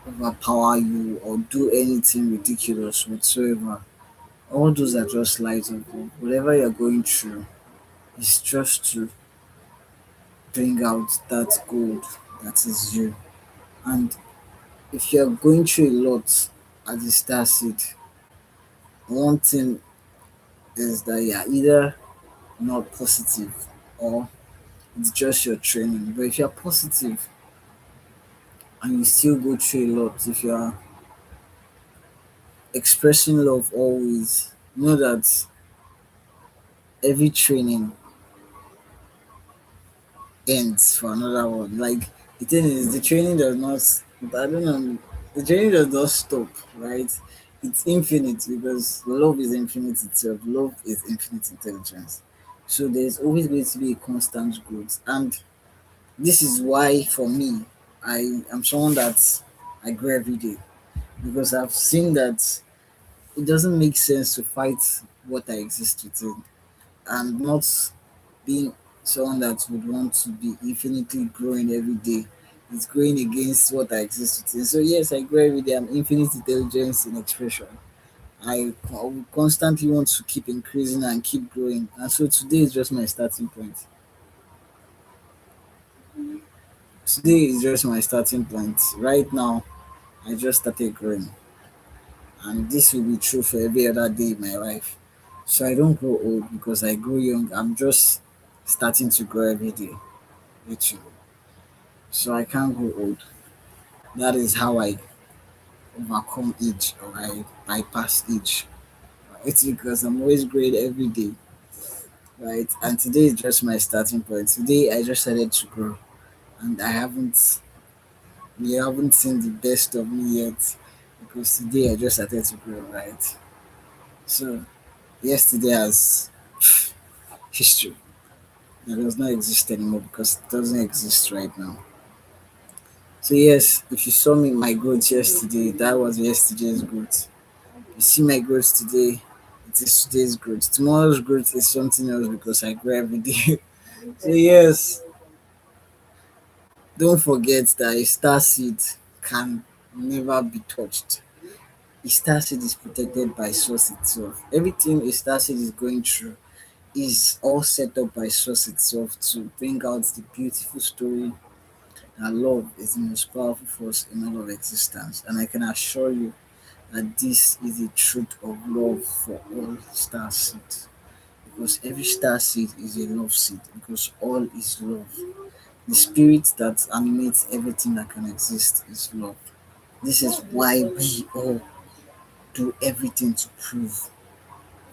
overpower you or do anything ridiculous whatsoever. All those are just lies of God. Whatever you're going through is just to bring out that gold that is you. And if you're going through a lot as a star seed, one thing is that you're either not positive or it's just your training. But if you're positive and you still go through a lot, if you're expressing love always, know that every training ends for another one. Like the thing is, the training does not. I don't know. The training does not stop, right? It's infinite because love is infinite itself. Love is infinite intelligence. So there's always going to be a constant growth, and this is why for me, I am someone that I grow every day because I've seen that it doesn't make sense to fight what I exist within and not being someone that would want to be infinitely growing every day. It's going against what I exist within. So yes, I grow every day. I'm infinite intelligence in expression. I will constantly want to keep increasing and keep growing. And so today is just my starting point. Today is just my starting point. Right now, I just started growing. And this will be true for every other day in my life. So I don't grow old because I grow young. I'm just starting to grow every day, literally. So I can't grow old. That is how I overcome age or I bypass age. It's because I'm always growing every day, right? And today is just my starting point. Today I just started to grow, and you haven't seen the best of me yet because today I just started to grow, right? So yesterday has history that does not exist anymore because it doesn't exist right now. So yes, if you saw me my growth yesterday, that was yesterday's growth. You see my growth today, it is today's growth. Tomorrow's growth is something else because I grow every day. So yes, don't forget that a star seed can never be touched. A star seed is protected by source itself. Everything a star seed is going through is all set up by source itself to bring out the beautiful story that love is the most powerful force in all of existence. And I can assure you that this is the truth of love for all star seeds. Because every star seed is a love seed, because all is love. The spirit that animates everything that can exist is love. This is why we all do everything to prove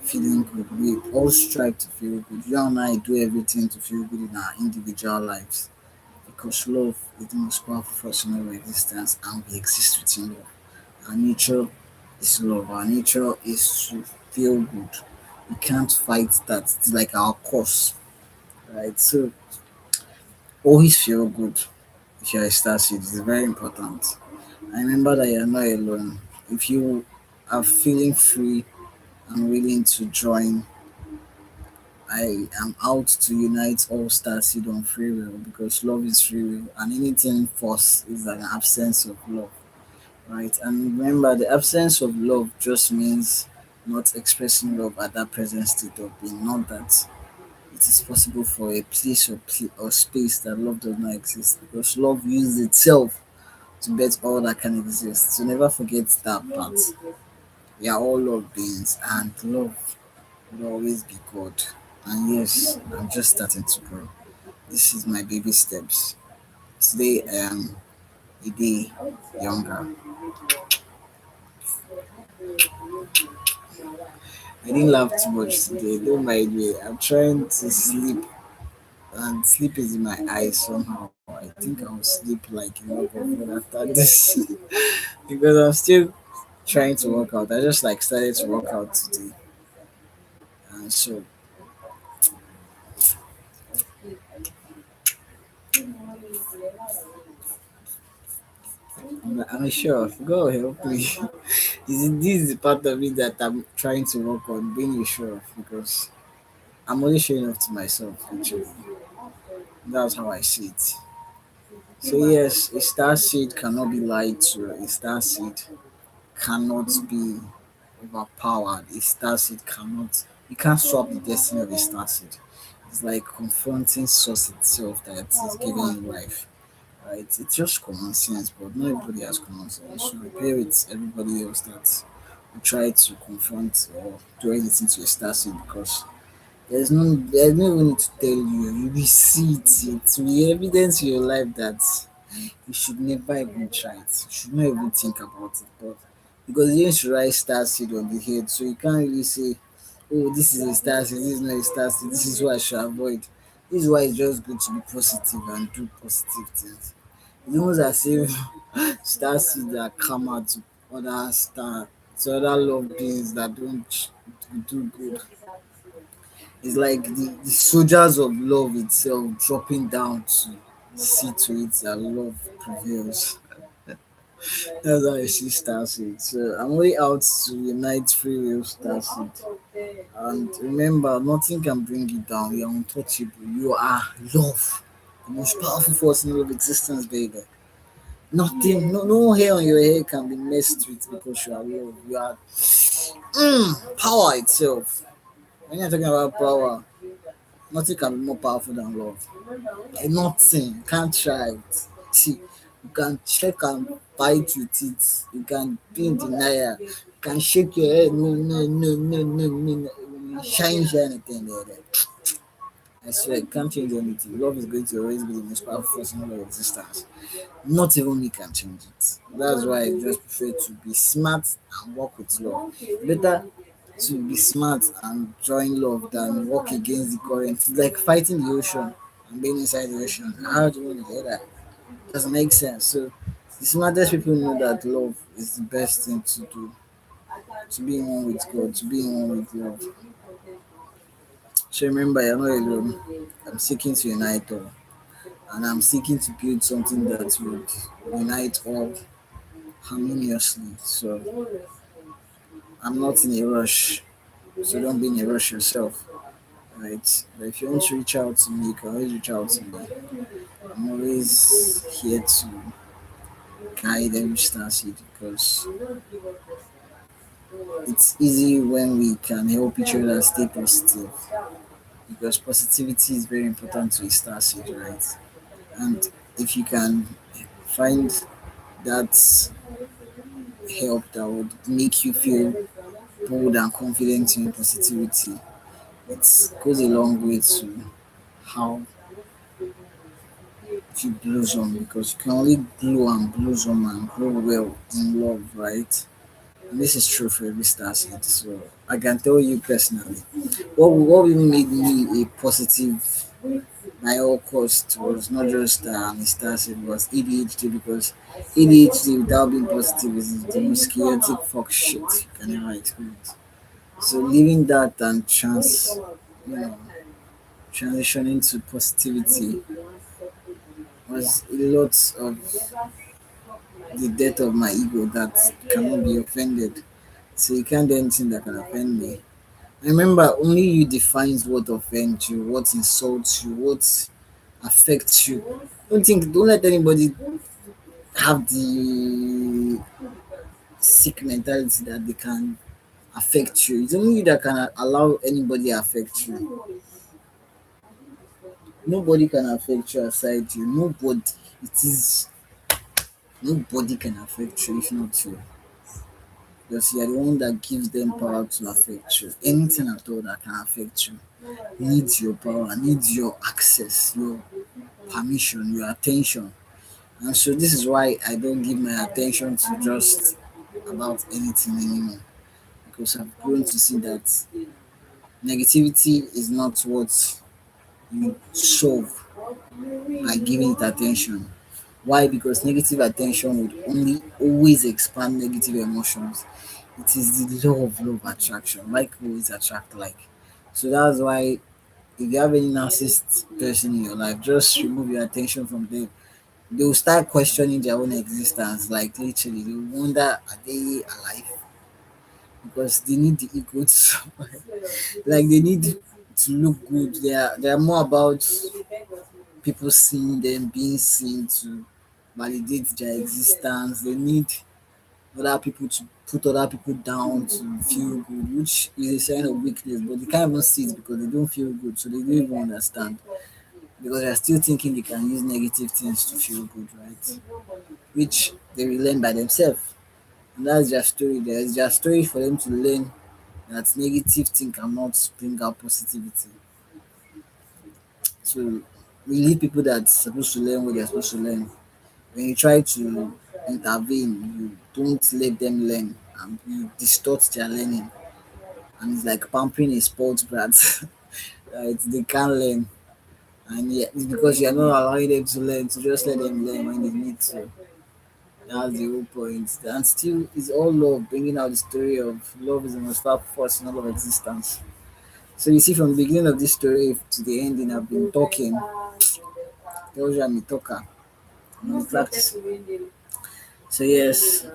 feeling good. We all strive to feel good. You and I do everything to feel good in our individual lives because love is the most powerful force in our existence and we exist within love. Our nature is love. Our nature is to feel good. We can't fight that. It's like our course, right? So always feel good if you're a star seed. It's very important. And remember that you're not alone. If you are feeling free and willing to join I am out to unite all star seed on free will because love is free will, and anything force is an absence of love, right? And remember, the absence of love just means not expressing love at that present state of being, not that it is possible for a place or space that love does not exist because love uses itself to bet all that can exist. So never forget that part. We are all love beings, and love will always be God. And yes, I'm just starting to grow. This is my baby steps. Today I am a day younger. I didn't laugh too much today. Don't mind me. I'm trying to sleep, and sleep is in my eyes somehow. I think I'll sleep like a lot of food after this because I'm still trying to work out. I just like started to work out today, and so I'm sure. Go help me. This is the part of it that I'm trying to work on being sure of because I'm only showing off to myself. Actually, that's how I see it. So yes, a star seed cannot be lied to. A star seed cannot be overpowered. A star seed cannot. You can't swap the destiny of a star seed. It's like confronting source itself that is giving you life. Right? It's just common sense, but not everybody has common sense. So compare with everybody else that will try to confront or do anything to a star seed because there's no even need to tell you. You will see it. It will be evidence in your life that you should never even try it. You should not even think about it. But because you used to write star seed on the head, so you can't really say, oh, this is a star seed, this is not a star seed, this is what I should avoid. This is why it's just good to be positive and do positive things. It's almost as if star seeds that come out to to other love beings that don't do good. It's like the soldiers of love itself dropping down to see to it that love prevails. That's how I see Starseed. So I'm way out to unite free will Starseed. And remember, nothing can bring you down. You're untouchable. You are love. The most powerful force in all of existence, baby. Nothing, no hair on your head can be messed with because you are love. You are power itself. When you're talking about power, nothing can be more powerful than love. Nothing. Can't try it. See, you can check and fight with it. You can be in denial. You can shake your head. No, no, no, no, no, no, no. Change anything there. I swear, you can't change anything. Love is going to always be the most powerful force in all of existence. Not even me can change it. That's why I just prefer to be smart and work with love. Better to be smart and join love than walk against the current. It's like fighting the ocean and being inside the ocean. How do you want to do that? Doesn't make sense. So the smartest people know that love is the best thing to do. To be in one with God, to be in one with love. So remember, you're not alone. I'm seeking to unite all, and I'm seeking to build something that would unite all harmoniously. So I'm not in a rush. So don't be in a rush yourself. Right? But if you want to reach out to me, you can always reach out to me. I'm always here to guide every star seed because it's easy when we can help each other stay positive. Because positivity is very important to a star seed, right? And if you can find that help that would make you feel bold and confident in your positivity, it goes a long way to how you blossom because you can only glow and blossom and grow well in love, right? And this is true for every star seed. So I can tell you personally, what really made me a positive by all costs was not just a star seed, was ADHD because ADHD without being positive is the most chaotic fuck shit you can ever experience. So leaving that and you know, transitioning to positivity was a lot of the death of my ego that cannot be offended. So you can't do anything that can offend me. Remember, only you defines what offends you, what insults you, what affects you. Don't let anybody have the sick mentality that they can affect you. It's only you that can allow anybody affect you. Nobody can affect you aside you. Nobody. It is nobody can affect you if not you. Because you are the one that gives them power to affect you. Anything at all that can affect you needs your power, needs your access, your permission, your attention. And so this is why I don't give my attention to just about anything anymore. Because I've grown to see that negativity is not what you solve by giving it attention. Why? Because negative attention would only always expand negative emotions. It is the law of love attraction. Like always attract like. So that's why if you have any narcissist person in your life, just remove your attention from them. They will start questioning their own existence. Like literally, they will wonder, are they alive? Because they need the ego to survive. Like they need to look good. They are more about people seeing them, being seen to validate their existence. They need other people to put other people down to feel good, which is a sign of weakness, but they can't even see it because they don't feel good, so they don't even understand. Because they're still thinking they can use negative things to feel good, right? Which they will learn by themselves. And that's their story. There's their story for them to learn that negative thing cannot bring out positivity. So we leave people that's supposed to learn what they're supposed to learn. When you try to intervene, you don't let them learn and you distort their learning. And it's like pampering a sports brat. Right? They can't learn. And yeah, it's because you're not allowing them to learn, so just let them learn when they need to. That's the whole point. And still, it's all love, bringing out the story of love is the most powerful force in all of existence. So you see, from the beginning of this story to the ending, I've been talking. Tells you I'm a talker. I'm in practice. So yes,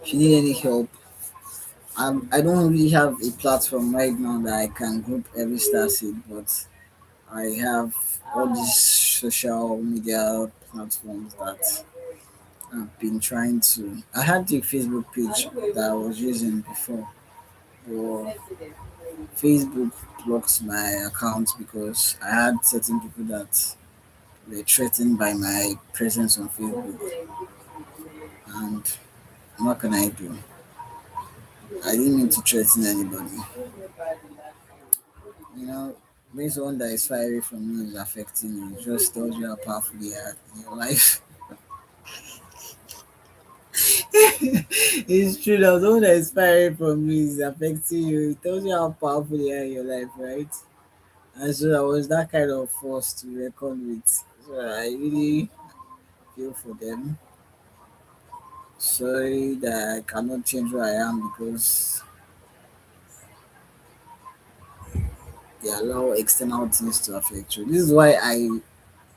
if you need any help, I don't really have a platform right now that I can group every star seed, but I have all these social media platforms that I've been trying to. I had the Facebook page that I was using before, but Facebook blocked my account because I had certain people that were threatened by my presence on Facebook. And what can I do? I didn't mean to threaten anybody. You know, when someone that is far away from you is affecting you, it just tells you how powerful they are in your life. It's true that someone that is far away from you is affecting you. It tells you how powerful they are in your life, right? And so I was that kind of force to reckon with. So I really feel for them. Sorry that I cannot change who I am because they allow external things to affect you. This is why I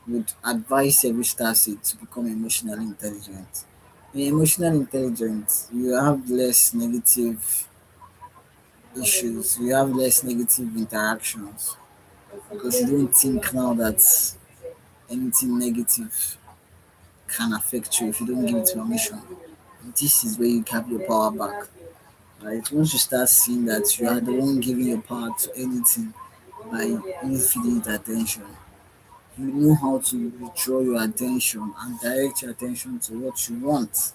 would advise every star seed to become emotionally intelligent. When you're emotionally intelligent, you have less negative issues, you have less negative interactions because you don't think now that anything negative can affect you if you don't give it permission. And this is where you have your power back. Right? Once you start seeing that you are the one giving your power to anything by you feeding it attention, you know how to withdraw your attention and direct your attention to what you want.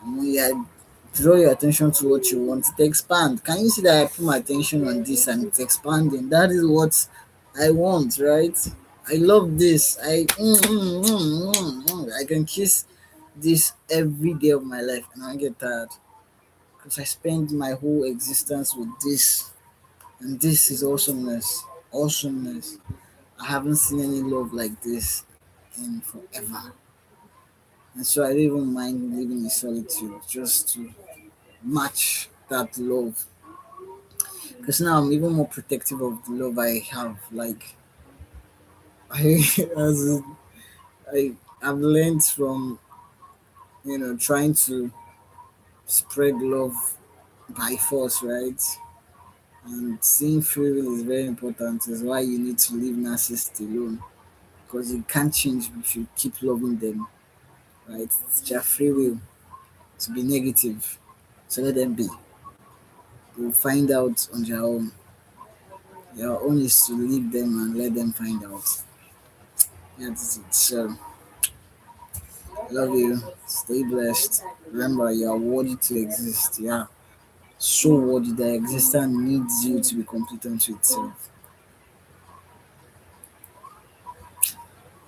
And when you draw your attention to what you want, it expand. Can you see that I put my attention on this and it's expanding? That is what I want, right? I love this. I can kiss this every day of my life and I get tired because I spend my whole existence with this, and this is awesomeness. Awesomeness. I haven't seen any love like this in forever. And so I don't even mind living in solitude just to match that love. Because now I'm even more protective of the love I have. Like I as in, I've learned from trying to spread love by force, right? And seeing free will is very important. Is why you need to leave narcissists alone because you can't change if you keep loving them. Right? It's their free will to be negative. So let them be. They'll find out on their own. Your own is to leave them and let them find out. That's it. So love you. Stay blessed. Remember, you are worthy to exist. Yeah. So worthy that existence needs you to be complete unto itself.